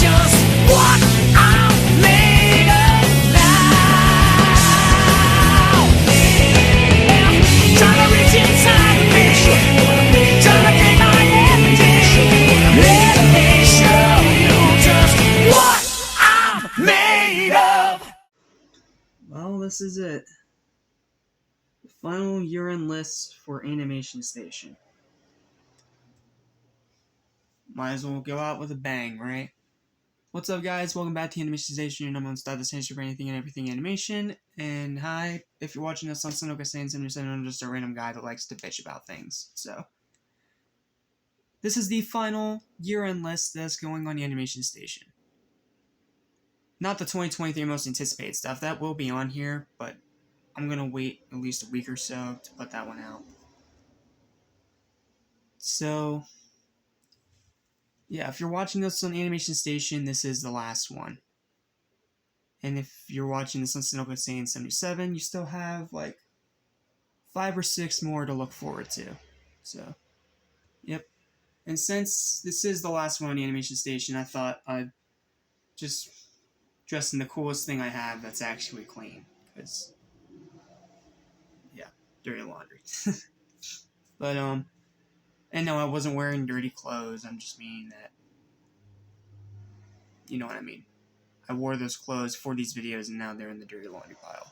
just what I'm made of now. Yeah. Trying to reach inside of me, trying to get my energy. Let me show you just what I'm made of. Well, this is it. The final year-end list for AnimationStation. Might as well go out with a bang, right? What's up, guys? Welcome back to AnimationStation, your number one style destination for anything and everything animation. And hi, if you're watching this on Sunoka77, I'm just a random guy that likes to bitch about things. So, this is the final year-end list that's going on the AnimationStation. Not the 2023 most anticipated stuff, that will be on here, but I'm gonna wait at least a week or so to put that one out. So, yeah, if you're watching this on AnimationStation, this is the last one. And if you're watching this on Sunoka77, you still have like 5 or 6 more to look forward to. So, yep. And since this is the last one on the AnimationStation, I thought I'd just dress in the coolest thing I have that's actually clean. Because, yeah, dirty laundry. But, and no, I wasn't wearing dirty clothes. I'm just meaning that, you know what I mean. I wore those clothes for these videos and now they're in the dirty laundry pile.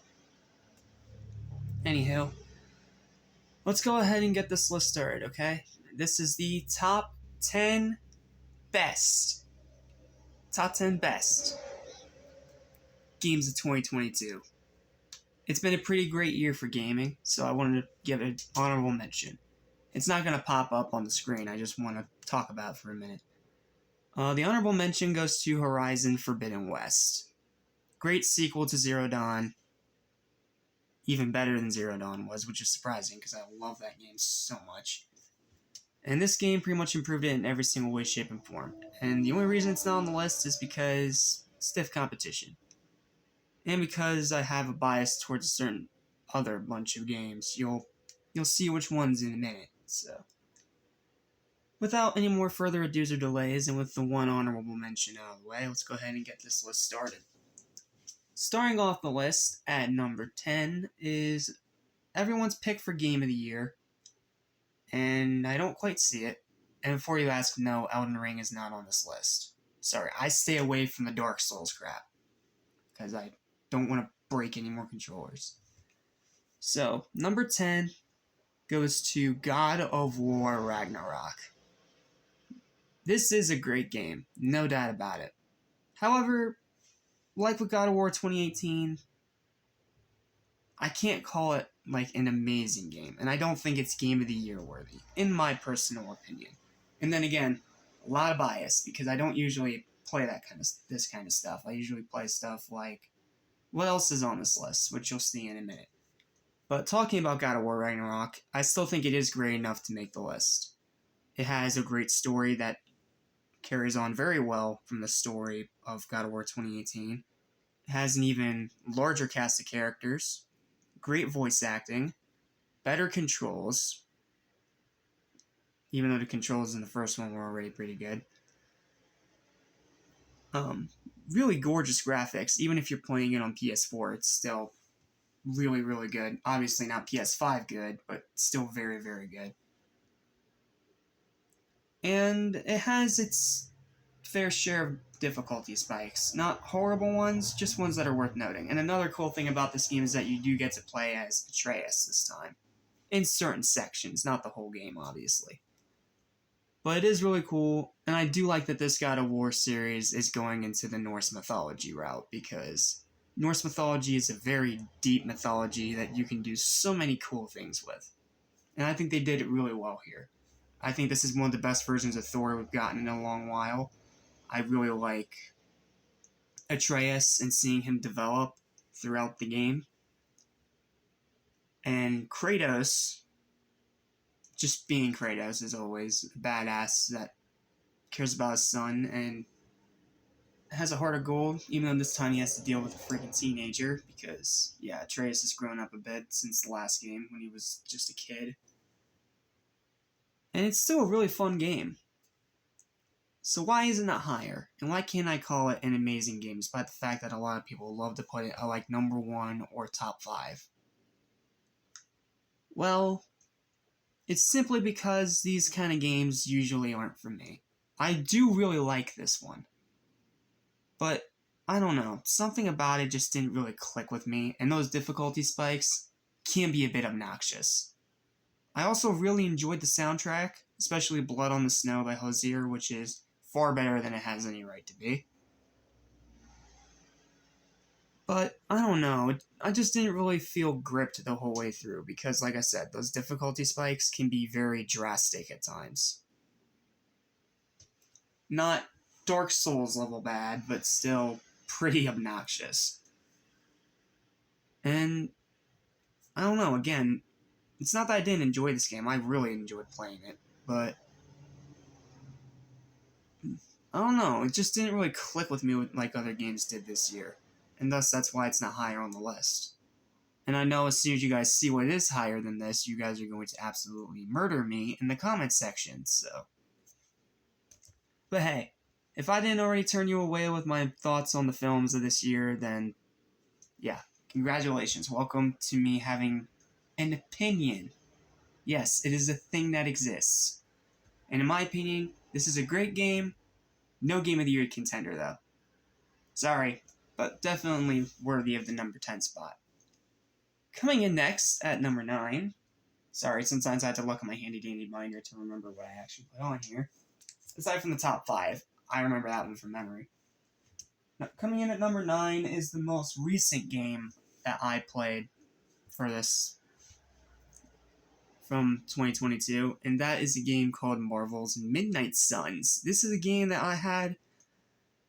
Anyhow, let's go ahead and get this list started, okay? This is the top 10 best. Top 10 best games of 2022. It's been a pretty great year for gaming, so I wanted to give an honorable mention. It's not going to pop up on the screen, I just want to talk about it for a minute. The honorable mention goes to Horizon Forbidden West. Great sequel to Zero Dawn. Even better than Zero Dawn was, which is surprising because I love that game so much. And this game pretty much improved it in every single way, shape, and form. And the only reason it's not on the list is because stiff competition. And because I have a bias towards a certain other bunch of games. You'll see which ones in a minute. So, without any more further ados or delays, and with the one honorable mention out of the way, let's go ahead and get this list started. Starting off the list at number 10 is everyone's pick for Game of the Year, and I don't quite see it. And before you ask, no, Elden Ring is not on this list. Sorry, I stay away from the Dark Souls crap, because I don't want to break any more controllers. So, number 10 goes to God of War Ragnarok. This is a great game, no doubt about it. However, like with God of War 2018, I can't call it like an amazing game, and I don't think it's Game of the Year worthy, in my personal opinion. And then again, a lot of bias, because I don't usually play this kind of stuff. I usually play stuff like what else is on this list, which you'll see in a minute. But talking about God of War Ragnarok, I still think it is great enough to make the list. It has a great story that carries on very well from the story of God of War 2018. It has an even larger cast of characters, great voice acting, better controls, even though the controls in the first one were already pretty good. Really gorgeous graphics. Even if you're playing it on PS4, it's still really, really good. Obviously not PS5 good, but still very, very good. And it has its fair share of difficulty spikes. Not horrible ones, just ones that are worth noting. And another cool thing about this game is that you do get to play as Atreus this time. In certain sections, not the whole game, obviously. But it is really cool, and I do like that this God of War series is going into the Norse mythology route, because Norse mythology is a very deep mythology that you can do so many cool things with. And I think they did it really well here. I think this is one of the best versions of Thor we've gotten in a long while. I really like Atreus and seeing him develop throughout the game. And Kratos, just being Kratos as always, a badass that cares about his son and has a heart of gold, even though this time he has to deal with a freaking teenager, because, yeah, Atreus has grown up a bit since the last game when he was just a kid. And it's still a really fun game. So why isn't it higher? And why can't I call it an amazing game, despite the fact that a lot of people love to put it at like number 1 or top 5? Well, it's simply because these kind of games usually aren't for me. I do really like this one, but I don't know, something about it just didn't really click with me, and those difficulty spikes can be a bit obnoxious. I also really enjoyed the soundtrack, especially Blood on the Snow by Hozier, which is far better than it has any right to be. But, I don't know, I just didn't really feel gripped the whole way through, because like I said, those difficulty spikes can be very drastic at times. Not Dark Souls level bad, but still pretty obnoxious. And, I don't know, again, it's not that I didn't enjoy this game, I really enjoyed playing it, but I don't know, it just didn't really click with me like other games did this year, and thus that's why it's not higher on the list. And I know as soon as you guys see what is higher than this, you guys are going to absolutely murder me in the comments section, so. But hey, if I didn't already turn you away with my thoughts on the films of this year, then yeah, congratulations. Welcome to me having an opinion. Yes, it is a thing that exists. And in my opinion, this is a great game. No Game of the Year contender, though. Sorry, but definitely worthy of the number 10 spot. Coming in next at number 9. Sorry, sometimes I have to look at my handy-dandy binder to remember what I actually put on here. Aside from the top 5, I remember that one from memory. Now, coming in at number 9 is the most recent game that I played for this from 2022, and that is a game called Marvel's Midnight Suns. This is a game that I had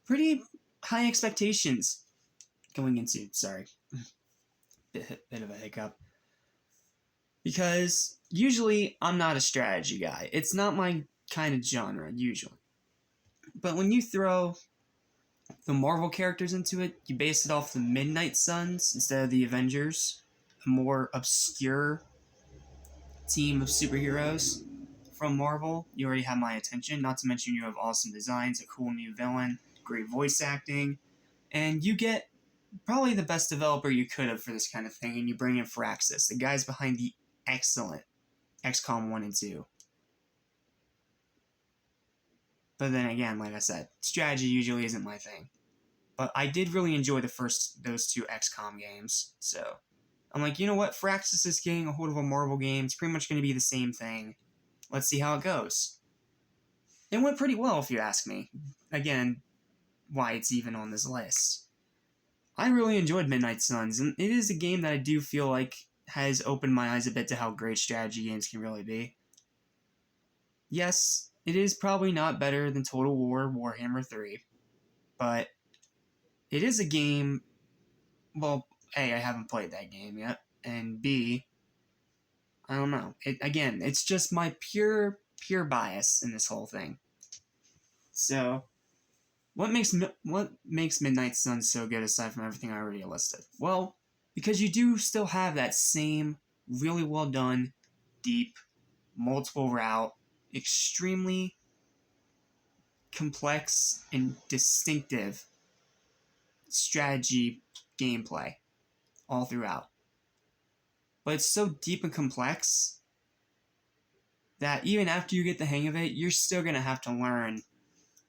pretty high expectations going into. Sorry, bit of a hiccup. Because usually I'm not a strategy guy. It's not my kind of genre, usually. But when you throw the Marvel characters into it, you base it off the Midnight Suns instead of the Avengers, a more obscure team of superheroes from Marvel. You already have my attention, not to mention you have awesome designs, a cool new villain, great voice acting, and you get probably the best developer you could have for this kind of thing, and you bring in Firaxis, the guys behind the excellent XCOM 1 and 2. But then again, like I said, strategy usually isn't my thing. But I did really enjoy those two XCOM games, so I'm like, you know what, Firaxis is getting a hold of a Marvel game, it's pretty much going to be the same thing. Let's see how it goes. It went pretty well, if you ask me. Again, why it's even on this list. I really enjoyed Midnight Suns, and it is a game that I do feel like has opened my eyes a bit to how great strategy games can really be. Yes, it is probably not better than Total War Warhammer 3, but it is a game, well, A, I haven't played that game yet, and B, I don't know. Again, it's just my pure bias in this whole thing. So, what makes Midnight Suns so good aside from everything I already listed? Well, because you do still have that same really well done, deep, multiple route, extremely complex and distinctive strategy gameplay all throughout. But it's so deep and complex that even after you get the hang of it, you're still going to have to learn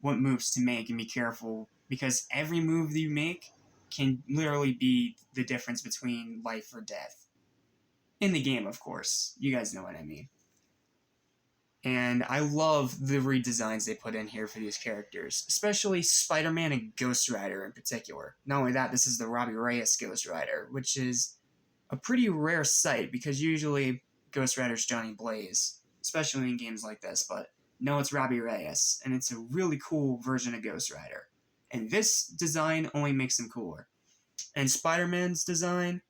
what moves to make and be careful, because every move that you make can literally be the difference between life or death. In the game, of course. You guys know what I mean. And I love the redesigns they put in here for these characters, especially Spider-Man and Ghost Rider in particular. Not only that, this is the Robbie Reyes Ghost Rider, which is a pretty rare sight, because usually Ghost Rider's Johnny Blaze, especially in games like this, but no, it's Robbie Reyes, and it's a really cool version of Ghost Rider. And this design only makes him cooler. And Spider-Man's design,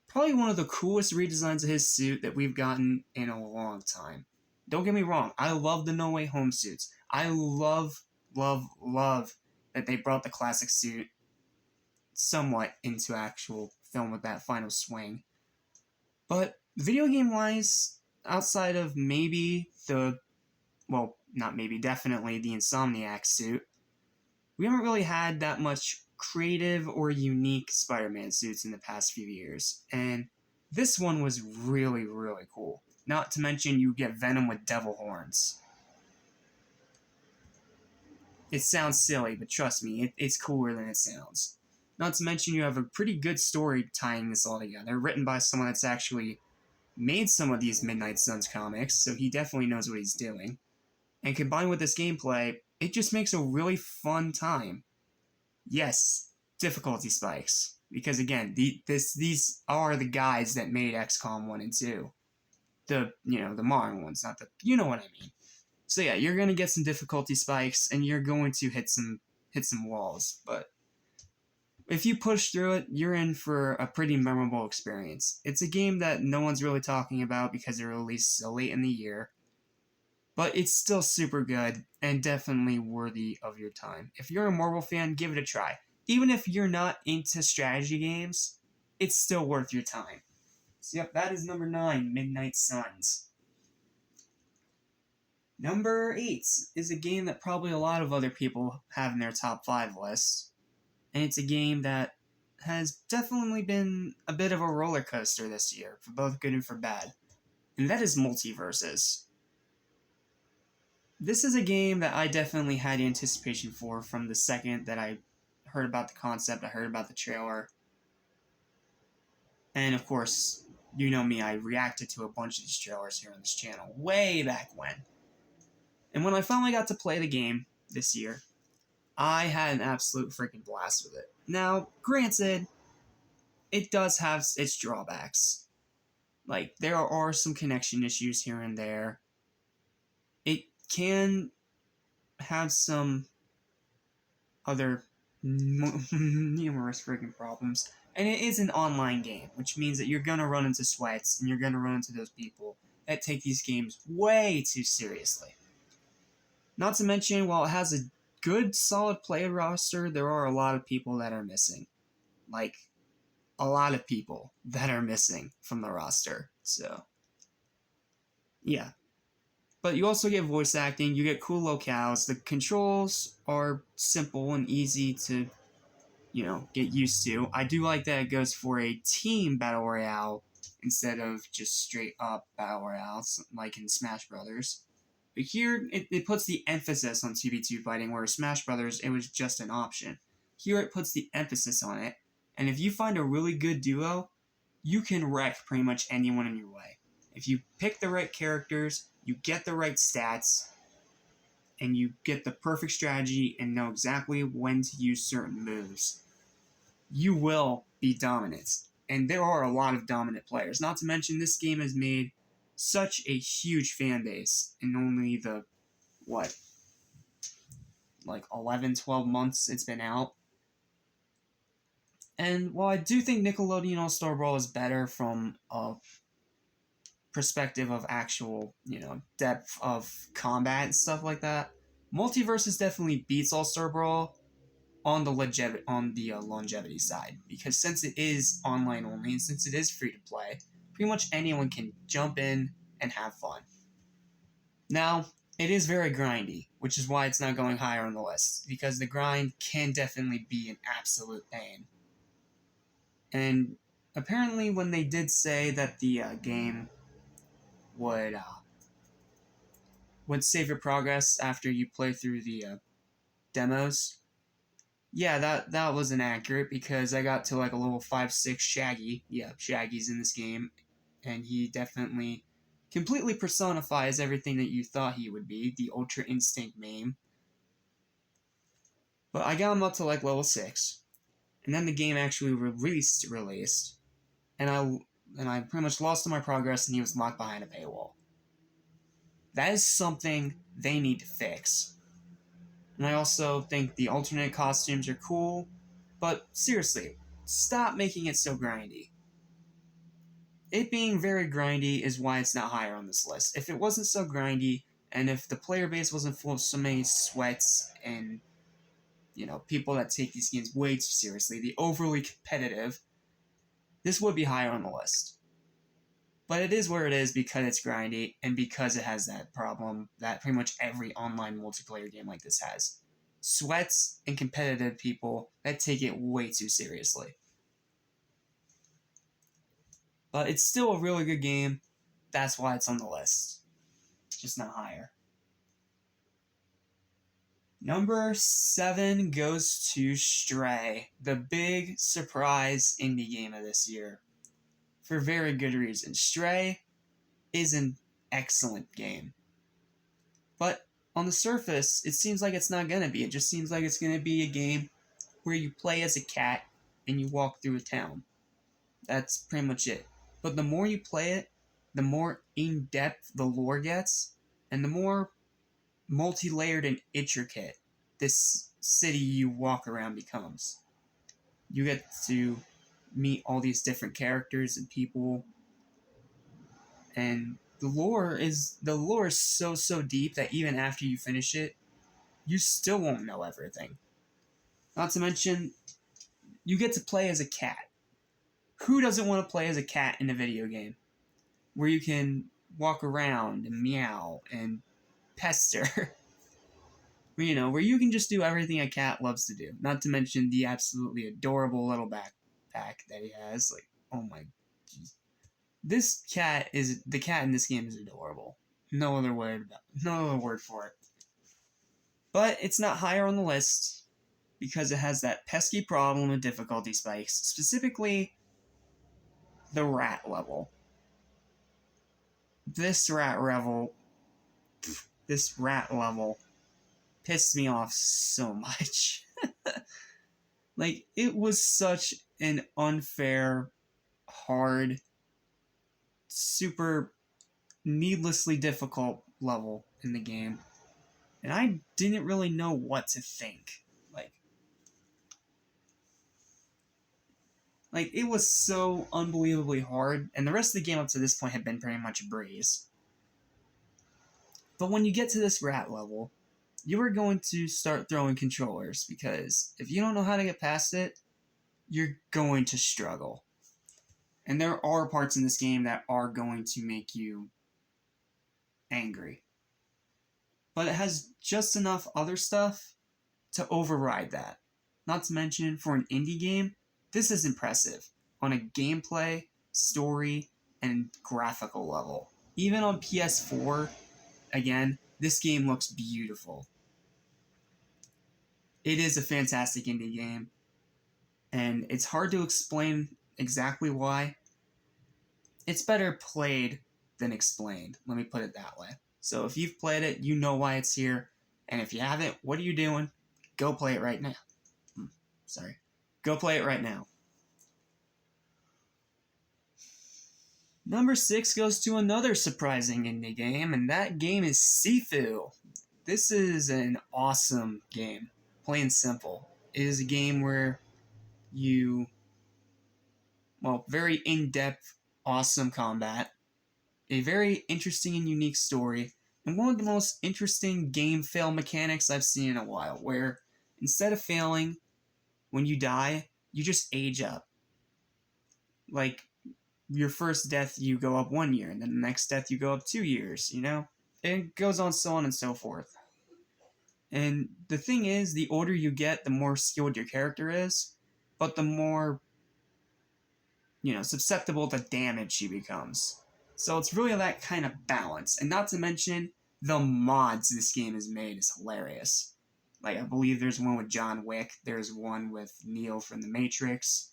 probably one of the coolest redesigns of his suit that we've gotten in a long time. Don't get me wrong, I love the No Way Home suits. I love that they brought the classic suit somewhat into actual film with that final swing. But video game-wise, outside of maybe not maybe, definitely the Insomniac suit. We haven't really had that much creative or unique Spider-Man suits in the past few years, and this one was really, really cool. Not to mention you get Venom with devil horns. It sounds silly, but trust me, it's cooler than it sounds. Not to mention you have a pretty good story tying this all together, written by someone that's actually made some of these Midnight Suns comics, so he definitely knows what he's doing. And combined with this gameplay, it just makes a really fun time. Yes, difficulty spikes. Because again, these are the guys that made XCOM 1 and 2. The modern ones, not the... You know what I mean. So yeah, you're going to get some difficulty spikes, and you're going to hit some walls. But if you push through it, you're in for a pretty memorable experience. It's a game that no one's really talking about because it released so late in the year. But it's still super good, and definitely worthy of your time. If you're a Marvel fan, give it a try. Even if you're not into strategy games, it's still worth your time. So yep, that is number 9, Midnight Suns. Number 8 is a game that probably a lot of other people have in their top 5 lists. And it's a game that has definitely been a bit of a roller coaster this year, for both good and for bad. And that is Multiverses. This is a game that I definitely had anticipation for from the second that I heard about the concept, I heard about the trailer. And of course, you know me, I reacted to a bunch of these trailers here on this channel, way back when. And when I finally got to play the game this year, I had an absolute freaking blast with it. Now, granted, it does have its drawbacks. Like, there are some connection issues here and there. It can have some other numerous freaking problems. And it is an online game, which means that you're gonna run into sweats, and you're gonna run into those people that take these games way too seriously. Not to mention, while it has a good, solid player roster, there are a lot of people that are missing. Like, a lot of people that are missing from the roster. So, yeah. But you also get voice acting, you get cool locales. The controls are simple and easy to, get used to. I do like that it goes for a team battle royale instead of just straight up battle royales like in Smash Brothers. But here, it puts the emphasis on 2v2 fighting, whereas Smash Brothers, it was just an option. Here it puts the emphasis on it, and if you find a really good duo, you can wreck pretty much anyone in your way. If you pick the right characters, you get the right stats, and you get the perfect strategy and know exactly when to use certain moves, you will be dominant. And there are a lot of dominant players. Not to mention, this game has made such a huge fan base in only the, 11, 12 months it's been out. And while I do think Nickelodeon All-Star Brawl is better from a perspective of actual, depth of combat and stuff like that, Multiverses definitely beats All-Star Brawl on the longevity side. Because since it is online only, and since it is free to play, pretty much anyone can jump in and have fun. Now, it is very grindy, which is why it's not going higher on the list, because the grind can definitely be an absolute pain. And apparently when they did say that the game would save your progress after you play through the demos, yeah, that was inaccurate, because I got to like a level 5-6 Shaggy. Yeah, Shaggy's in this game, and he definitely completely personifies everything that you thought he would be, the Ultra Instinct meme. But I got him up to like level 6, and then the game actually released, and I pretty much lost all my progress, and he was locked behind a paywall. That is something they need to fix. And I also think the alternate costumes are cool, but seriously, stop making it so grindy. It being very grindy is why it's not higher on this list. If it wasn't so grindy, and if the player base wasn't full of so many sweats and, people that take these games way too seriously, the overly competitive, this would be higher on the list. But it is where it is because it's grindy and because it has that problem that pretty much every online multiplayer game like this has. Sweats and competitive people that take it way too seriously. But it's still a really good game. That's why it's on the list. Just not higher. Number 7 goes to Stray, the big surprise indie game of this year. For very good reason. Stray is an excellent game. But on the surface, it seems like it's not going to be. It just seems like it's going to be a game where you play as a cat and you walk through a town. That's pretty much it. But the more you play it, the more in-depth the lore gets, and the more multi-layered and intricate this city you walk around becomes. You get to meet all these different characters and people, and the lore is so deep that even after you finish it, you still won't know everything. Not to mention, you get to play as a cat. Who doesn't want to play as a cat in a video game where you can walk around and meow and pester? Where you can just do everything a cat loves to do. Not to mention the absolutely adorable little backpack that he has. Like, oh my, geez. The cat in this game is adorable. No other word for it. But it's not higher on the list because it has that pesky problem of difficulty spikes, specifically the rat level. This rat level pissed me off so much. Like, it was such an unfair, hard, super needlessly difficult level in the game. And I didn't really know what to think. Like, it was so unbelievably hard, and the rest of the game up to this point had been pretty much a breeze. But when you get to this rat level, you are going to start throwing controllers, because if you don't know how to get past it, you're going to struggle. And there are parts in this game that are going to make you angry. But it has just enough other stuff to override that. Not to mention, for an indie game, this is impressive on a gameplay, story, and graphical level. Even on PS4, again, this game looks beautiful. It is a fantastic indie game, and it's hard to explain exactly why. It's better played than explained, let me put it that way. So if you've played it, you know why it's here, and if you haven't, what are you doing? Go play it right now. Go play it right now. Number 6 goes to another surprising indie game, and that game is Sifu. This is an awesome game, plain and simple. It is a game where very in-depth, awesome combat, a very interesting and unique story, and one of the most interesting game fail mechanics I've seen in a while, where instead of failing, when you die, you just age up. Like, your first death, you go up 1 year, and then the next death, you go up 2 years, It goes on and so forth. And the thing is, the older you get, the more skilled your character is, but the more, susceptible to damage she becomes. So it's really that kind of balance. And not to mention, the mods this game has made is hilarious. Like, I believe there's one with John Wick, there's one with Neo from The Matrix.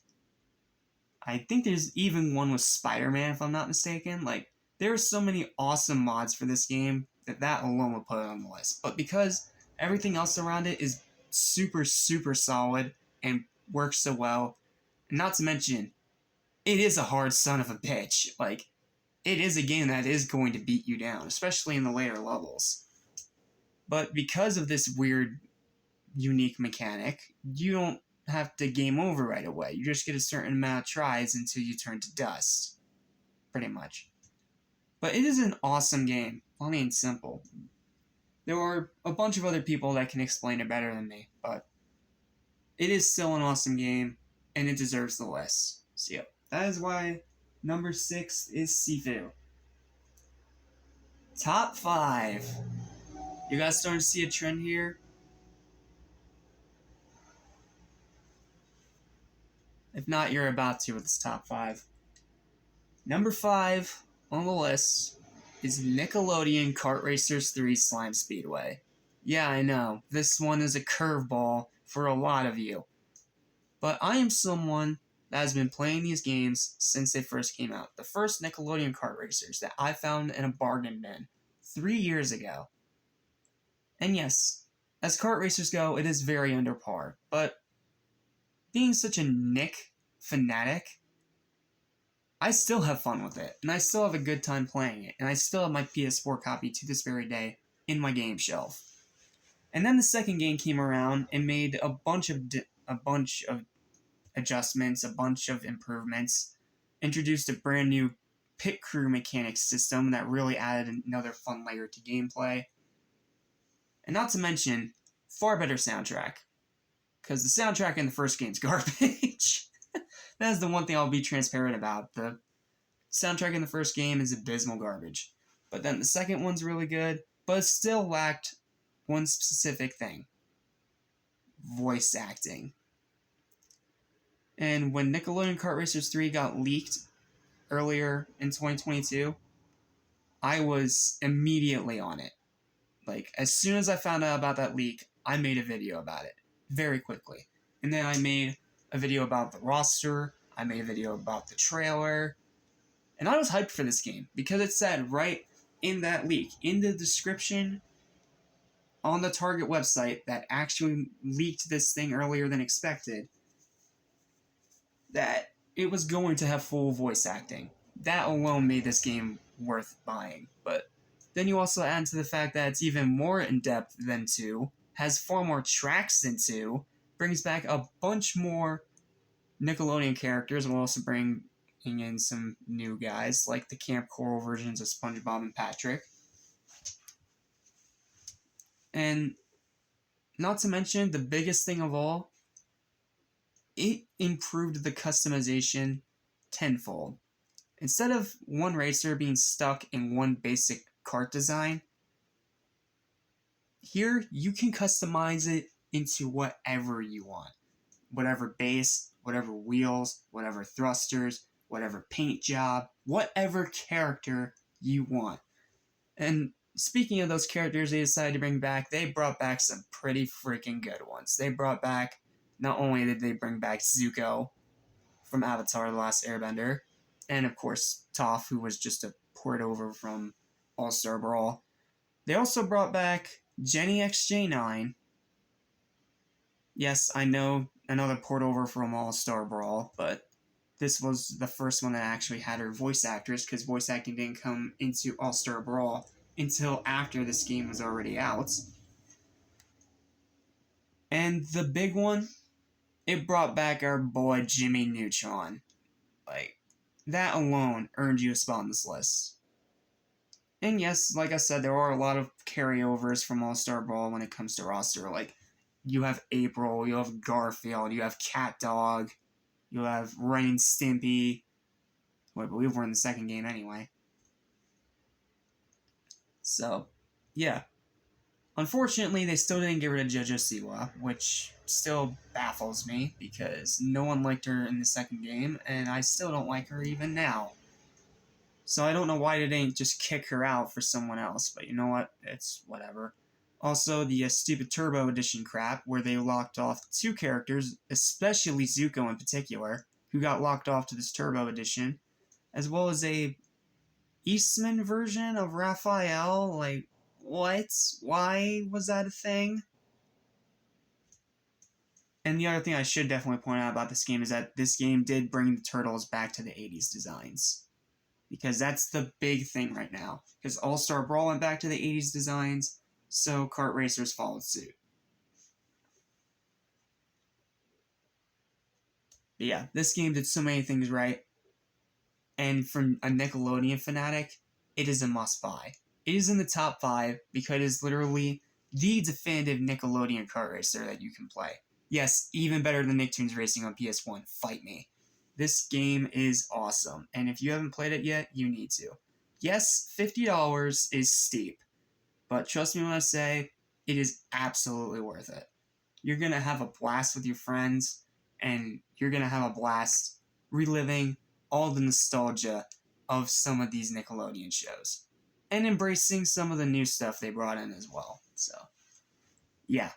I think there's even one with Spider-Man, if I'm not mistaken. Like, there are so many awesome mods for this game that alone would put it on the list. But because everything else around it is super, super solid and works so well, and not to mention, it is a hard son of a bitch. Like, it is a game that is going to beat you down, especially in the later levels. But because of this weird, unique mechanic, you don't have to game over right away. You just get a certain amount of tries until you turn to dust. Pretty much. But it is an awesome game, plain and simple. There are a bunch of other people that can explain it better than me, but it is still an awesome game, and it deserves the list. So yeah, that is why Number 6 is Sifu. Top 5. You guys starting to see a trend here? If not, you're about to with this top 5. Number 5 on the list is Nickelodeon Kart Racers 3 Slime Speedway. Yeah, I know, this one is a curveball for a lot of you. But I am someone that has been playing these games since they first came out. The first Nickelodeon Kart Racers that I found in a bargain bin 3 years ago. And yes, as kart racers go, it is very under par. But being such a Nick fanatic, I still have fun with it, and I still have a good time playing it, and I still have my PS4 copy to this very day in my game shelf. And then the second game came around and made a bunch of adjustments, a bunch of improvements, introduced a brand new pit crew mechanics system that really added another fun layer to gameplay. And not to mention, far better soundtrack. Because the soundtrack in the first game's garbage. That is the one thing I'll be transparent about. The soundtrack in the first game is abysmal garbage. But then the second one's really good, but it still lacked one specific thing. Voice acting. And when Nickelodeon Kart Racers 3 got leaked earlier in 2022, I was immediately on it. Like, as soon as I found out about that leak, I made a video about it. Very quickly. And then I made a video about the roster, I made a video about the trailer, and I was hyped for this game, because it said right in that leak, in the description on the Target website that actually leaked this thing earlier than expected, that it was going to have full voice acting. That alone made this game worth buying. But then you also add to the fact that it's even more in-depth than 2, has far more tracks than 2, brings back a bunch more Nickelodeon characters, while also bringing in some new guys, like the Camp Coral versions of SpongeBob and Patrick. And not to mention, the biggest thing of all, it improved the customization tenfold. Instead of one racer being stuck in one basic kart design, here you can customize it into whatever you want. Whatever base, whatever wheels, whatever thrusters, whatever paint job, whatever character you want. And speaking of those characters they decided to bring back, they brought back some pretty freaking good ones. They brought back, not only did they bring back Zuko from Avatar: The Last Airbender, and of course Toph, who was just a port over from All-Star Brawl. They also brought back Jenny XJ9. Yes, I know, another port over from All-Star Brawl, but this was the first one that actually had her voice actress, because voice acting didn't come into All-Star Brawl until after this game was already out. And the big one, it brought back our boy Jimmy Neutron. Like, that alone earned you a spot on this list. And yes, like I said, there are a lot of carryovers from All-Star Brawl when it comes to roster. Like, you have April, you have Garfield, you have Cat Dog, you have Ren and Stimpy, who I believe were in the second game anyway. So, yeah. Unfortunately, they still didn't get rid of JoJo Siwa, which still baffles me, because no one liked her in the second game, and I still don't like her even now. So I don't know why they didn't just kick her out for someone else, but you know what? It's whatever. Also, the stupid Turbo Edition crap, where they locked off 2 characters, especially Zuko in particular, who got locked off to this Turbo Edition, as well as a Eastman version of Raphael. Like, what? Why was that a thing? And the other thing I should definitely point out about this game is that this game did bring the Turtles back to the 80s designs. Because that's the big thing right now. Because All-Star Brawl went back to the 80s designs, so kart racers followed suit. But yeah, this game did so many things right. And from a Nickelodeon fanatic, it is a must-buy. It is in the top 5 because it is literally the definitive Nickelodeon kart racer that you can play. Yes, even better than Nicktoons Racing on PS1. Fight me. This game is awesome, and if you haven't played it yet, you need to. Yes, $50 is steep, but trust me when I say it is absolutely worth it. You're going to have a blast with your friends, and you're going to have a blast reliving all the nostalgia of some of these Nickelodeon shows, and embracing some of the new stuff they brought in as well. So, yeah,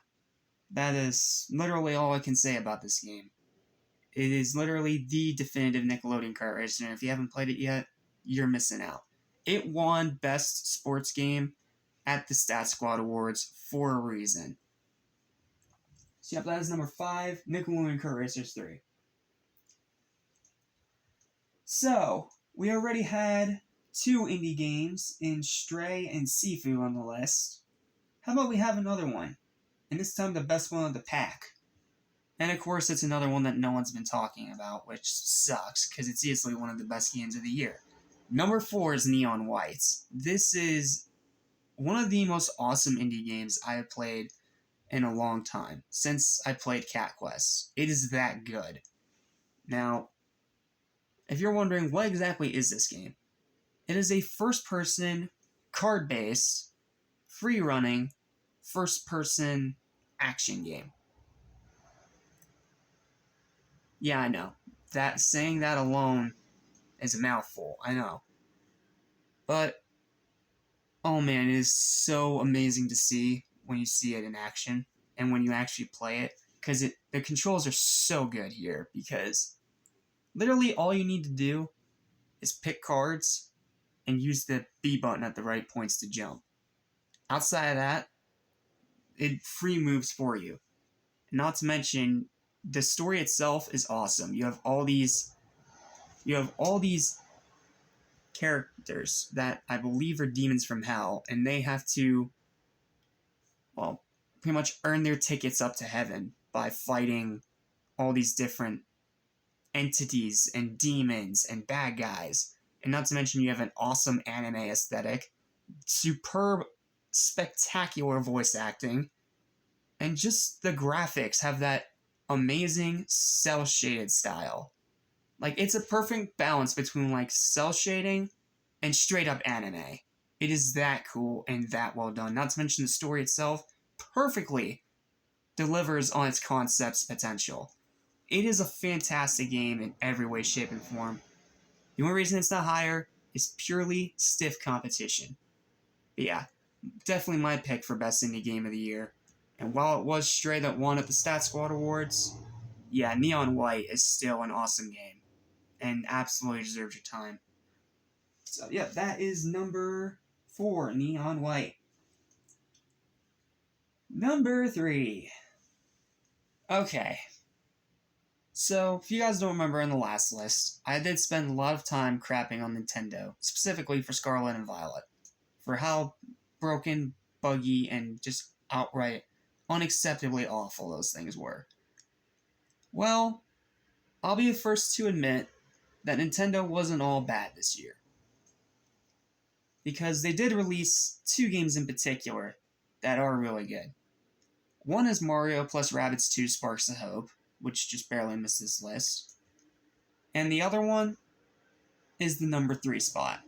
that is literally all I can say about this game. It is literally the definitive Nickelodeon kart racer, and if you haven't played it yet, you're missing out. It won Best Sports Game at the Stat Squad Awards for a reason. So yep, that is number 5, Nickelodeon Kart Racers 3. So, we already had 2 indie games in Stray and Sifu on the list. How about we have another one? And this time the best one of the pack. And of course it's another one that no one's been talking about, which sucks, because it's easily one of the best games of the year. Number 4 is Neon White. This is one of the most awesome indie games I have played in a long time, since I played Cat Quest. It is that good. Now, if you're wondering, what exactly is this game? It is a first-person, card-based, free-running, first-person action game. Yeah, I know. Saying that alone is a mouthful, I know. But, oh man, it is so amazing to see when you see it in action, and when you actually play it, because the controls are so good here, because literally all you need to do is pick cards and use the B button at the right points to jump. Outside of that, it free moves for you. Not to mention, the story itself is awesome. You have all these characters that I believe are demons from hell, and they have to, well, pretty much earn their tickets up to heaven by fighting all these different entities and demons and bad guys. And not to mention, you have an awesome anime aesthetic, superb, spectacular voice acting, and just the graphics have that amazing cel-shaded style. Like, it's a perfect balance between, like, cel-shading and straight-up anime. It is that cool and that well done. Not to mention the story itself perfectly delivers on its concept's potential. It is a fantastic game in every way, shape, and form. The only reason it's not higher is purely stiff competition. But yeah, definitely my pick for Best Indie Game of the Year. And while it was Stray that won at the Stat Squad Awards, yeah, Neon White is still an awesome game. And absolutely deserves your time. So yeah, that is number 4, Neon White. Number 3. Okay. So, if you guys don't remember in the last list, I did spend a lot of time crapping on Nintendo, specifically for Scarlet and Violet, for how broken, buggy, and just outright unacceptably awful those things were. Well, I'll be the first to admit that Nintendo wasn't all bad this year. Because they did release 2 games in particular that are really good. One is Mario plus Rabbids 2 Sparks of Hope, which just barely missed this list. And the other one is the number 3 spot.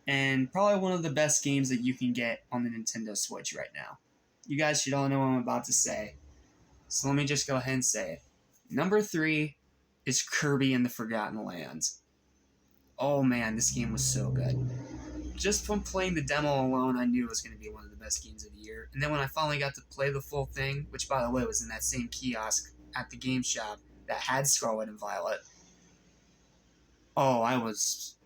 And probably one of the best games that you can get on the Nintendo Switch right now. You guys should all know what I'm about to say. So let me just go ahead and say it. Number 3 is Kirby and the Forgotten Lands. Oh man, this game was so good. Just from playing the demo alone, I knew it was going to be one of the best games of the year. And then when I finally got to play the full thing, which by the way was in that same kiosk at the game shop that had Scarlet and Violet, oh, I was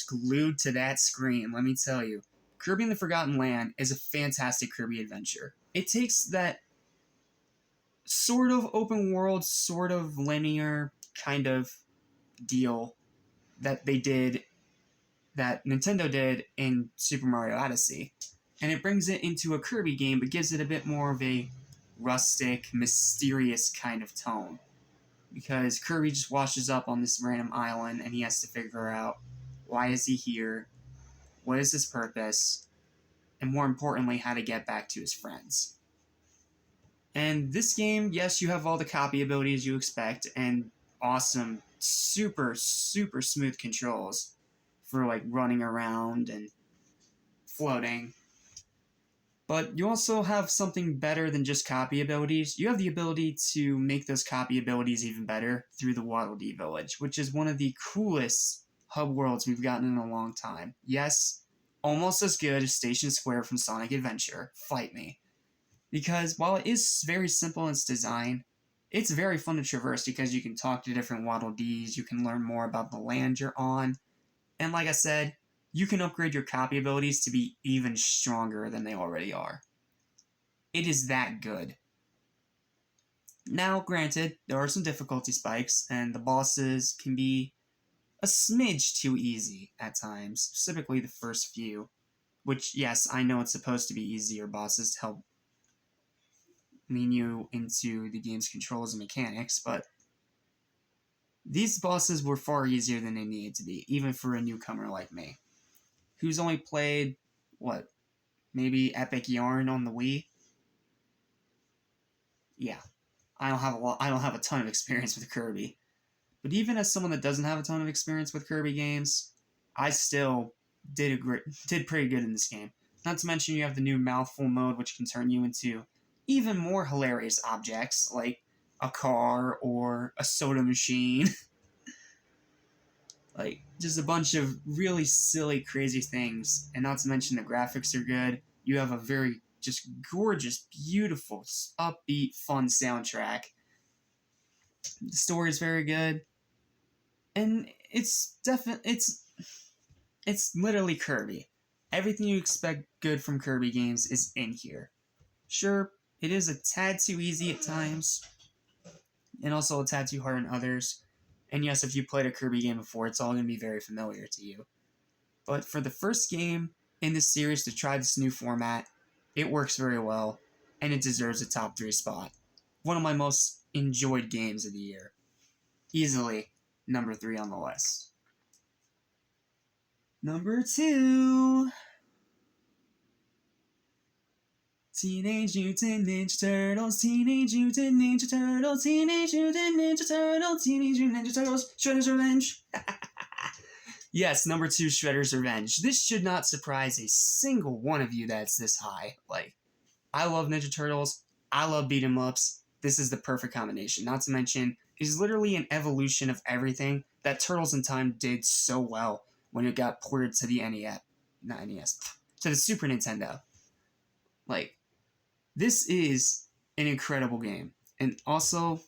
glued to that screen, let me tell you. Kirby and the Forgotten Land is a fantastic Kirby adventure. It takes that sort of open world, sort of linear kind of deal that Nintendo did in Super Mario Odyssey, and it brings it into a Kirby game, but gives it a bit more of a rustic, mysterious kind of tone. Because Kirby just washes up on this random island, and he has to figure out, why is he here, what is his purpose, and more importantly, how to get back to his friends. And this game, yes, you have all the copy abilities you expect, and awesome super, super smooth controls for like running around and floating. But you also have something better than just copy abilities. You have the ability to make those copy abilities even better through the Waddle Dee Village, which is one of the coolest hub worlds we've gotten in a long time. Yes, almost as good as Station Square from Sonic Adventure. Fight me. Because while it is very simple in its design, it's very fun to traverse because you can talk to different Waddle Dees, you can learn more about the land you're on, and like I said, you can upgrade your copy abilities to be even stronger than they already are. It is that good. Now, granted, there are some difficulty spikes, and the bosses can be a smidge too easy at times, specifically the first few. Which, yes, I know it's supposed to be easier bosses to help lean you into the game's controls and mechanics, but these bosses were far easier than they needed to be, even for a newcomer like me, who's only played, what, maybe Epic Yarn on the Wii? Yeah, I don't have a ton of experience with Kirby. But even as someone that doesn't have a ton of experience with Kirby games, I still did pretty good in this game. Not to mention you have the new mouthful mode, which can turn you into even more hilarious objects, like a car or a soda machine. Like, just a bunch of really silly, crazy things. And not to mention the graphics are good. You have a very just gorgeous, beautiful, upbeat, fun soundtrack. The story is very good. And it's literally Kirby. Everything you expect good from Kirby games is in here. Sure, it is a tad too easy at times, and also a tad too hard in others. And yes, if you played a Kirby game before, it's all going to be very familiar to you. But for the first game in this series to try this new format, it works very well, and it deserves a top 3 spot. One of my most enjoyed games of the year. Easily number 3 on the list. Number 2... Teenage Mutant Ninja Turtles, Teenage Mutant Ninja Turtles, Teenage Mutant Ninja Turtles, Teenage Mutant Ninja Turtles, Shredder's Revenge. Yes, number 2, Shredder's Revenge. This should not surprise a single one of you that's this high. Like, I love Ninja Turtles. I love beat 'em ups. This is the perfect combination. Not to mention, it's literally an evolution of everything that Turtles in Time did so well when it got ported to the NES. Not NES. To the Super Nintendo. Like, this is an incredible game. And also,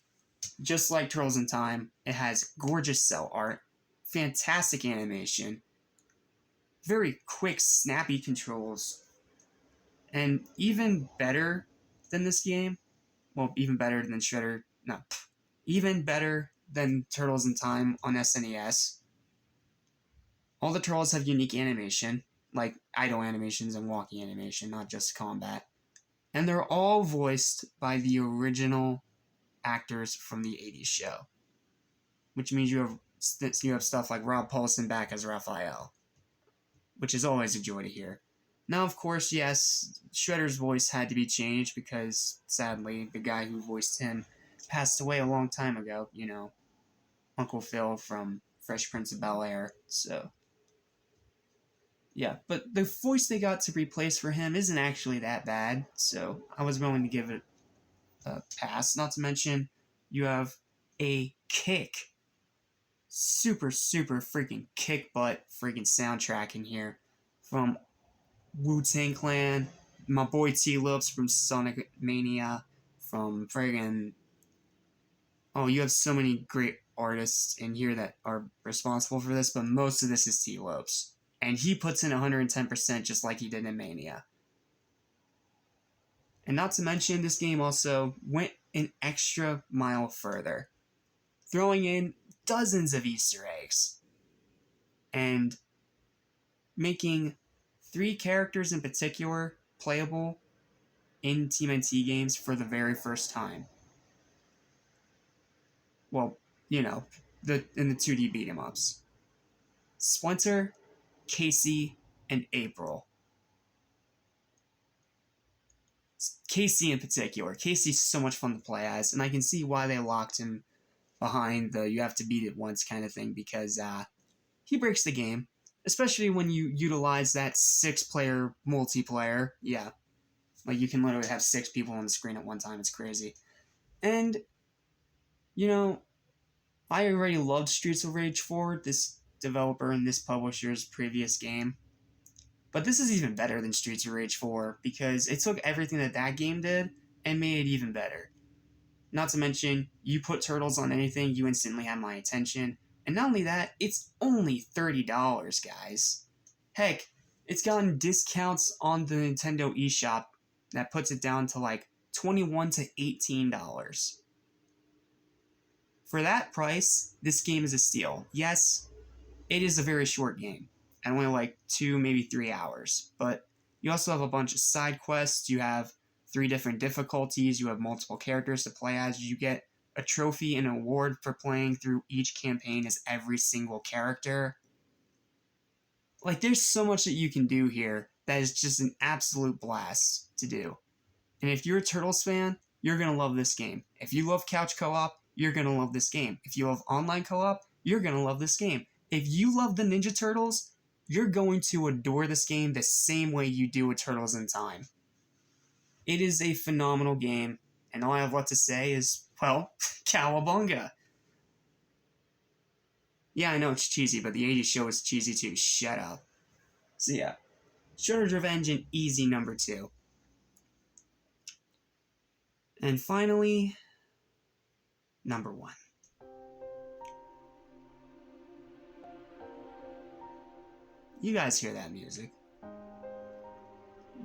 just like Turtles in Time, it has gorgeous cell art, fantastic animation, very quick, snappy controls, and even better than this game, well, even better than even better than Turtles in Time on SNES. All the Turtles have unique animation, like idle animations and walking animation, not just combat. And they're all voiced by the original actors from the 80s show. Which means you have stuff like Rob Paulsen back as Raphael. Which is always a joy to hear. Now, of course, yes, Shredder's voice had to be changed because, sadly, the guy who voiced him passed away a long time ago. You know, Uncle Phil from Fresh Prince of Bel-Air, so... Yeah, but the voice they got to replace for him isn't actually that bad, so I was willing to give it a pass. Not to mention, you have a super, super freaking kick butt freaking soundtrack in here from Wu-Tang Clan, my boy T-Lips from Sonic Mania, from friggin'... Oh, you have so many great artists in here that are responsible for this, but most of this is T-Lips. And he puts in 110% just like he did in Mania. And not to mention, this game also went an extra mile further, throwing in dozens of Easter eggs, and making 3 characters in particular playable in TMNT games for the very first time. Well, you know, in the 2D beat 'em ups. Splinter, Casey, and April. Casey in particular. Casey's so much fun to play as, and I can see why they locked him behind the you have to beat it once kind of thing, because he breaks the game, especially when you utilize that 6-player multiplayer. Yeah, like you can literally have 6 people on the screen at one time. It's crazy. And, you know, I already loved Streets of Rage 4, this developer and this publisher's previous game. But this is even better than Streets of Rage 4 because it took everything that game did and made it even better. Not to mention, you put turtles on anything, you instantly have my attention. And not only that, it's only $30, guys. Heck, it's gotten discounts on the Nintendo eShop that puts it down to like $21 to $18. For that price, this game is a steal. Yes, it is a very short game, and only like 2, maybe 3 hours. But you also have a bunch of side quests, you have 3 different difficulties, you have multiple characters to play as, you get a trophy and an award for playing through each campaign as every single character. Like, there's so much that you can do here that is just an absolute blast to do. And if you're a Turtles fan, you're going to love this game. If you love couch co-op, you're going to love this game. If you love online co-op, you're going to love this game. If you love the Ninja Turtles, you're going to adore this game the same way you do with Turtles in Time. It is a phenomenal game, and all I have left to say is, well, cowabunga. Yeah, I know it's cheesy, but the 80s show is cheesy too. Shut up. So yeah, Shredder's Revenge an easy number 2. And finally, number 1. You guys hear that music?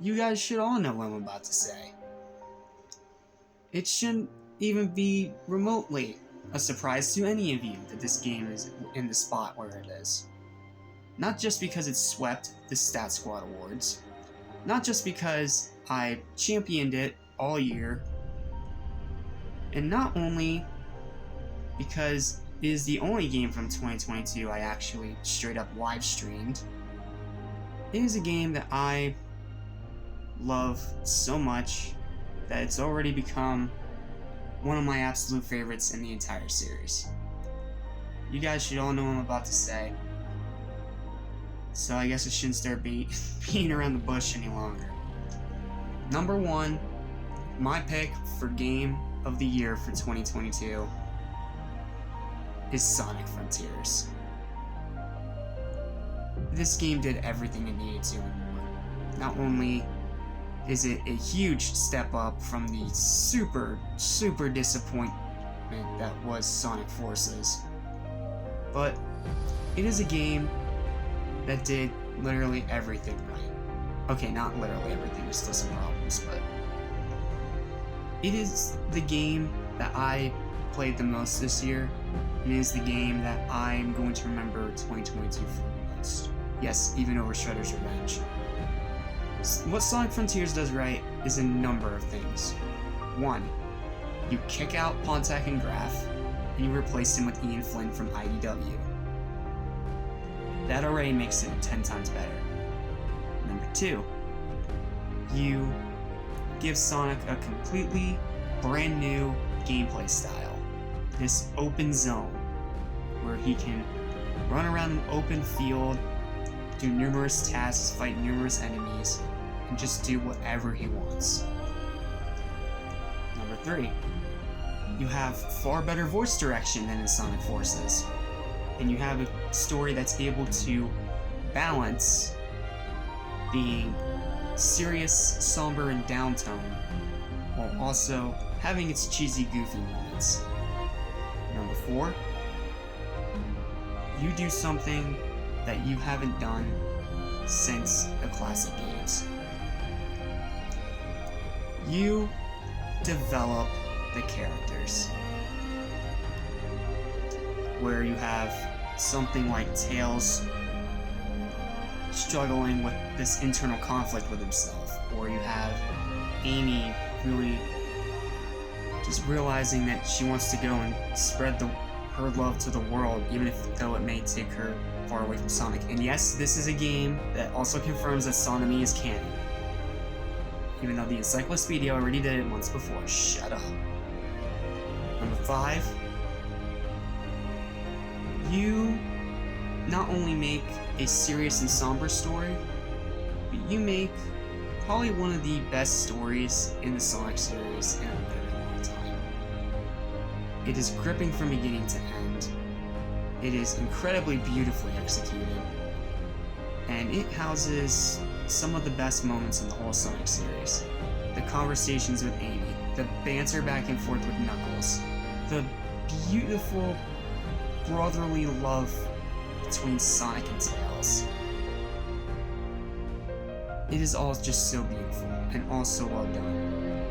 You guys should all know what I'm about to say. It shouldn't even be remotely a surprise to any of you that this game is in the spot where it is. Not just because it swept the Stat Squad Awards, not just because I championed it all year, and not only because it is the only game from 2022 I actually straight up live streamed. It is a game that I love so much that it's already become one of my absolute favorites in the entire series. You guys should all know what I'm about to say, so I guess I shouldn't start being around the bush any longer. Number 1, my pick for Game of the Year for 2022 is Sonic Frontiers. This game did everything it needed to and more. Not only is it a huge step up from the super disappointment that was Sonic Forces, but it is a game that did literally everything right. Okay, not literally everything, there's still some problems, but it is the game that I played the most this year, and it is the game that I'm going to remember 2022 for the most. Yes, even over Shredder's Revenge. What Sonic Frontiers does right is a number of things. 1, you kick out Pontac and Graf, and you replace him with Ian Flynn from IDW. That already makes it 10 times better. Number 2, you give Sonic a completely brand new gameplay style. This open zone, where he can run around an open field, do numerous tasks, fight numerous enemies, and just do whatever he wants. Number 3, you have far better voice direction than in Sonic Forces, and you have a story that's able to balance being serious, somber, and downtone, while also having its cheesy, goofy moments. Number 4, you do something that you haven't done since the classic games. You develop the characters. Where you have something like Tails struggling with this internal conflict with himself, or you have Amy really just realizing that she wants to go and spread her love to the world, even though it may take her far away from Sonic. And yes, this is a game that also confirms that Sonomy is canon, even though the Encyclopedia already did it once before. Shut up. Number 5, you not only make a serious and somber story, but you make probably one of the best stories in the Sonic series in a very long time. It is gripping from beginning to end. It is incredibly beautifully executed, and it houses some of the best moments in the whole Sonic series. The conversations with Amy, the banter back and forth with Knuckles, the beautiful brotherly love between Sonic and Tails. It is all just so beautiful and all so well done.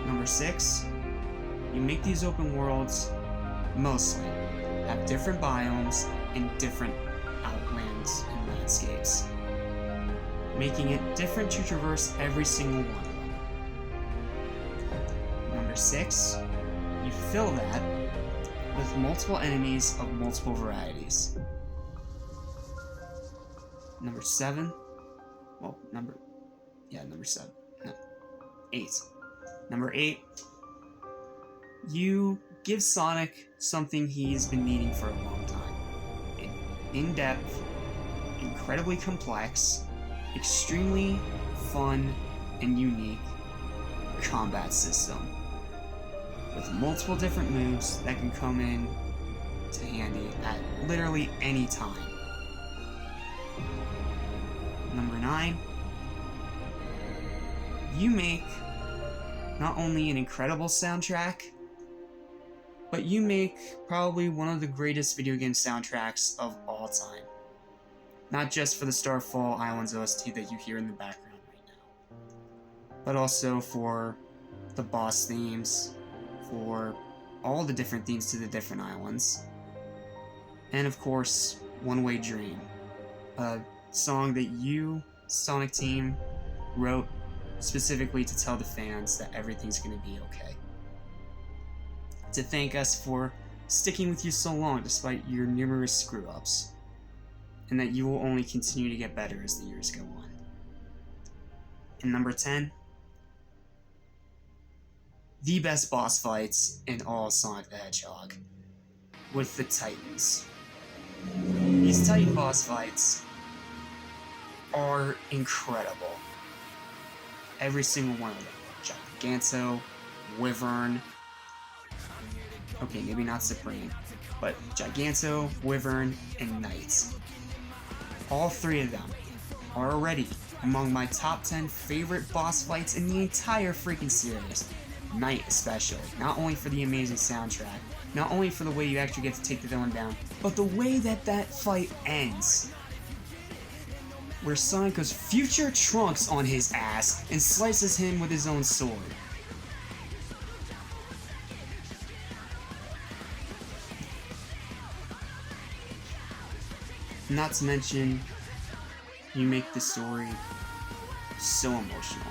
Number 6, you make these open worlds mostly have different biomes and different outlands and landscapes, making it different to traverse every single one of them. Number 6, you fill that with multiple enemies of multiple varieties. Number 7, number 7, no, 8. Number 8, you give Sonic something he's been needing for a long time. An in-depth, incredibly complex, extremely fun and unique combat system with multiple different moves that can come in to handy at literally any time. Number 9, you make not only an incredible soundtrack, but you make probably one of the greatest video game soundtracks of all time. Not just for the Starfall Islands OST that you hear in the background right now, but also for the boss themes, for all the different themes to the different islands, and of course, One Way Dream, a song that you, Sonic Team, wrote specifically to tell the fans that everything's going to be okay. To thank us for sticking with you so long despite your numerous screw-ups, and that you will only continue to get better as the years go on. And number 10, the best boss fights in all Sonic the Hedgehog, with the Titans. These Titan boss fights are incredible. Every single one of them. Giganto, Wyvern, okay, maybe not Supreme, but Giganto, Wyvern, and Knight. All 3 of them are already among my top 10 favorite boss fights in the entire freaking series. Knight especially, not only for the amazing soundtrack, not only for the way you actually get to take the villain down, but the way that that fight ends. Where Sonic goes future Trunks on his ass and slices him with his own sword. Not to mention, you make the story so emotional.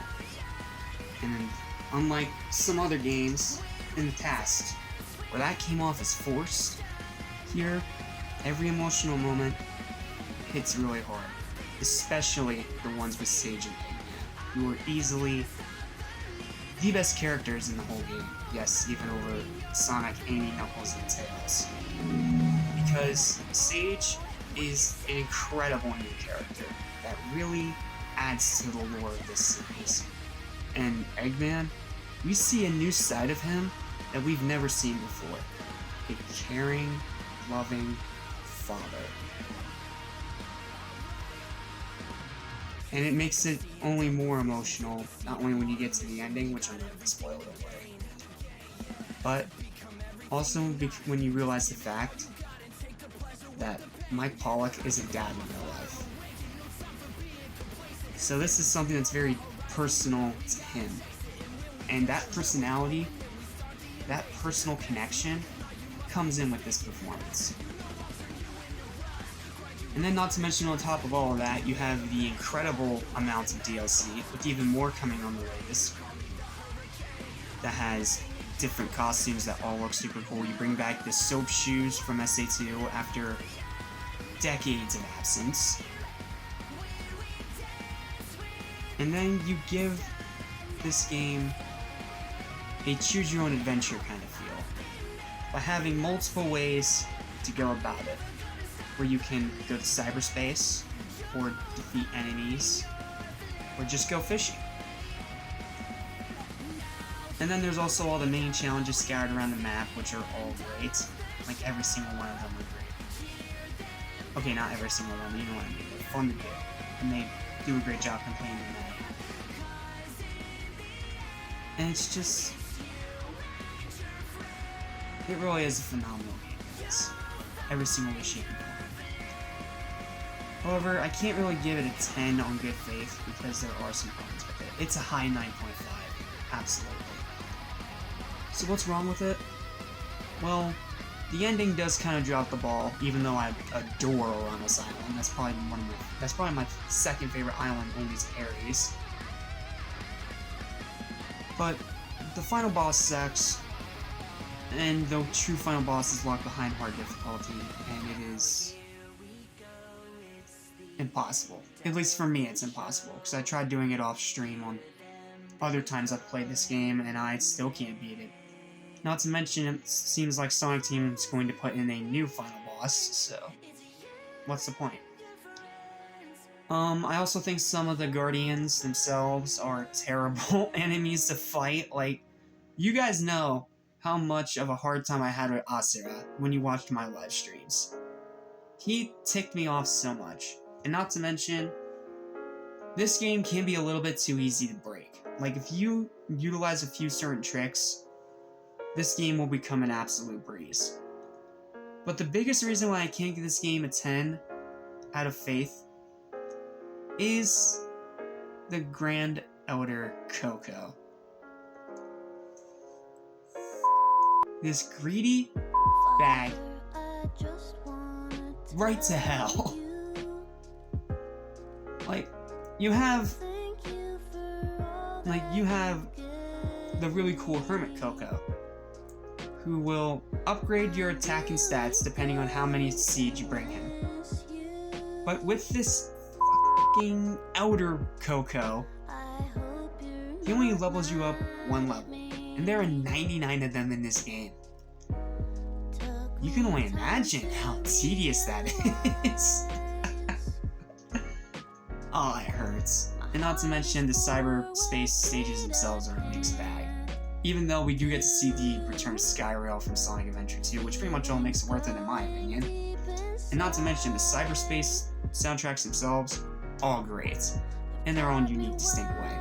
And unlike some other games in the past, where that came off as forced, here, every emotional moment hits really hard. Especially the ones with Sage and Eggman, who are easily the best characters in the whole game. Yes, even over Sonic, Amy, Knuckles, and Tails. Because Sage is an incredible new character that really adds to the lore of this series. And Eggman, we see a new side of him that we've never seen before. A caring, loving father. And it makes it only more emotional, not only when you get to the ending, which I'm not going to spoil it away, but also when you realize the fact that Mike Pollock is a dad in real life. So this is something that's very personal to him. And that personality, that personal connection, comes in with this performance. And then not to mention on top of all of that, you have the incredible amount of DLC, with even more coming on the way this spring, that has different costumes that all look super cool. You bring back the soap shoes from SA2 after decades of absence. And then you give this game a choose-your-own-adventure kind of feel, by having multiple ways to go about it, where you can go to cyberspace, or defeat enemies, or just go fishing. And then there's also all the main challenges scattered around the map, which are all great. Like, every single one of them are great. Okay, not every single one, but you know what I mean. They're fun to do. And they do a great job completing the map. And it's just... it really is a phenomenal game, guys. Every single way, shape, and form. However, I can't really give it a 10 on good faith, because there are some problems with it. It's a high 9.5. Absolutely. So what's wrong with it? Well, the ending does kind of drop the ball, even though I adore Orano's Island. That's probably my second favorite island, only to Ares. But the final boss sucks, and the true final boss is locked behind hard difficulty, and it is impossible. At least for me, it's impossible, because I tried doing it off stream on other times I've played this game, and I still can't beat it. Not to mention, it seems like Sonic Team is going to put in a new final boss, so what's the point? I also think some of the Guardians themselves are terrible enemies to fight. Like, you guys know how much of a hard time I had with Asura when you watched my live streams. He ticked me off so much. And not to mention, this game can be a little bit too easy to break. Like, if you utilize a few certain tricks, this game will become an absolute breeze. But the biggest reason why I can't give this game a 10 out of faith is the Grand Elder Coco. This greedy bag right to hell. Like, you have the really cool Hermit Coco, who will upgrade your attack and stats depending on how many seeds you bring him. But with this fucking Elder Coco, he only levels you up 1 level, and there are 99 of them in this game. You can only imagine how tedious that is. Oh, it hurts. And not to mention, the cyberspace stages themselves are a mixed bag. Even though we do get to see the return of Skyrail from Sonic Adventure 2, which pretty much all makes it worth it in my opinion. And not to mention, the cyberspace soundtracks themselves, all great, in their own unique, distinct way.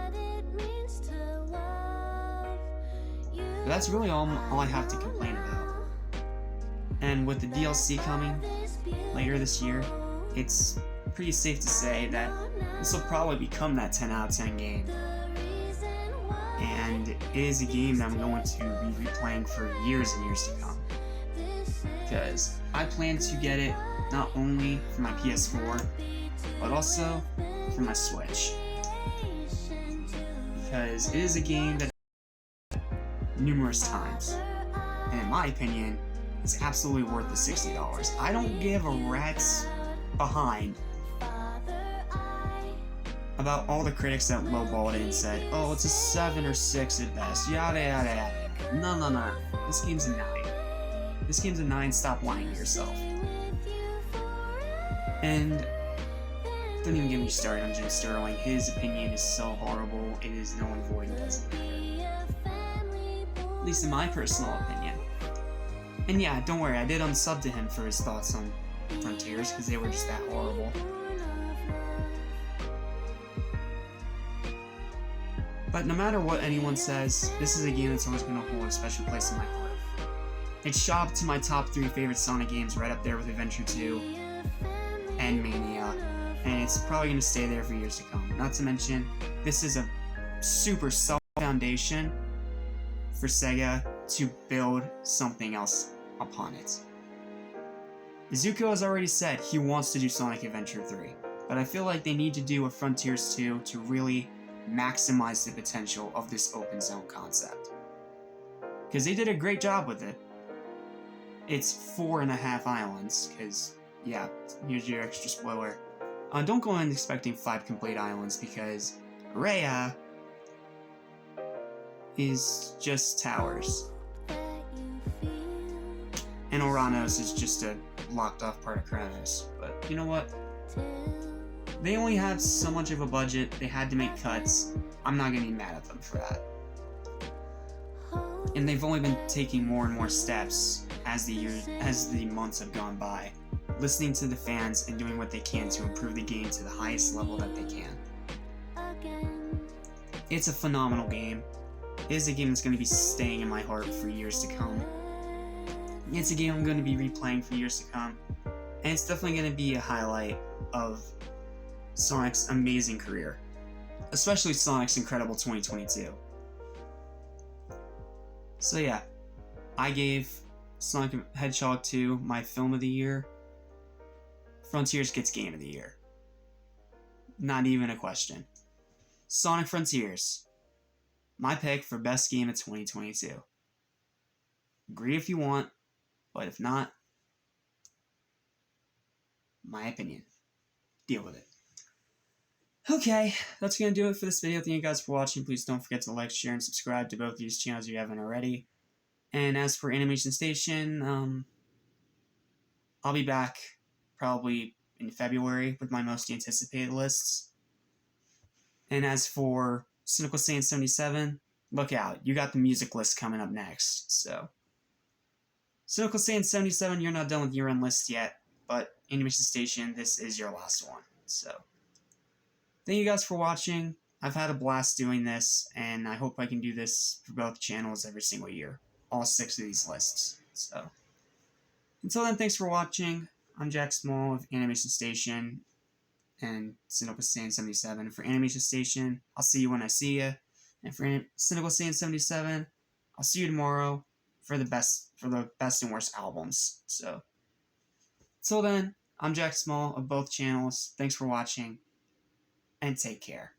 But that's really all I have to complain about. And with the DLC coming later this year, it's pretty safe to say that this will probably become that 10 out of 10 game. And it is a game that I'm going to be replaying for years and years to come. Because I plan to get it not only for my PS4, but also for my Switch. Because it is a game that numerous times, and in my opinion, it's absolutely worth the $60. I don't give a rat's behind about all the critics that lowballed it and said, oh, it's a 7 or 6 at best, yada yada yada. No. This game's a 9. This game's a 9, stop lying to yourself. And don't even get me started on Jim Sterling. His opinion is so horrible, it is null and void and doesn't matter. At least in my personal opinion. And yeah, don't worry, I did unsub to him for his thoughts on Frontiers, because they were just that horrible. But no matter what anyone says, this is a game that's always going to hold a special place in my heart. It's shot up to my top 3 favorite Sonic games, right up there with Adventure 2 and Mania, and it's probably going to stay there for years to come. Not to mention, this is a super solid foundation for Sega to build something else upon it. Izuku has already said he wants to do Sonic Adventure 3, but I feel like they need to do a Frontiers 2 to really maximize the potential of this open zone concept. Because they did a great job with it. It's 4.5 islands, because, yeah, here's your extra spoiler. Don't go in expecting 5 complete islands, because Rhea is just towers. And Oranos is just a locked off part of Kronos. But you know what? They only have so much of a budget, they had to make cuts. I'm not gonna be mad at them for that. And they've only been taking more and more steps as the months have gone by, listening to the fans and doing what they can to improve the game to the highest level that they can. It's a phenomenal game. It is a game that's going to be staying in my heart for years to come. It's a game I'm going to be replaying for years to come. And it's definitely going to be a highlight of Sonic's amazing career. Especially Sonic's incredible 2022. So yeah, I gave Sonic Hedgehog 2 my film of the year. Frontiers gets game of the year. Not even a question. Sonic Frontiers, my pick for best game of 2022. Agree if you want, but if not, my opinion. Deal with it. Okay, that's going to do it for this video. Thank you guys for watching. Please don't forget to like, share, and subscribe to both these channels if you haven't already. And as for AnimationStation, I'll be back probably in February with my most anticipated lists. And as for Cynical Saiyan 77, look out. You got the music list coming up next. So, Cynical Saiyan 77, you're not done with your own list yet, but AnimationStation, this is your last one. So, thank you guys for watching. I've had a blast doing this, and I hope I can do this for both channels every single year. All 6 of these lists. So, until then, thanks for watching. I'm Jack Small of AnimationStation and Cynical Saiyan 77. For AnimationStation, I'll see you when I see you. And for Cynical Saiyan 77, I'll see you tomorrow for the best and worst albums. So, till then, I'm Jack Small of both channels. Thanks for watching, and take care.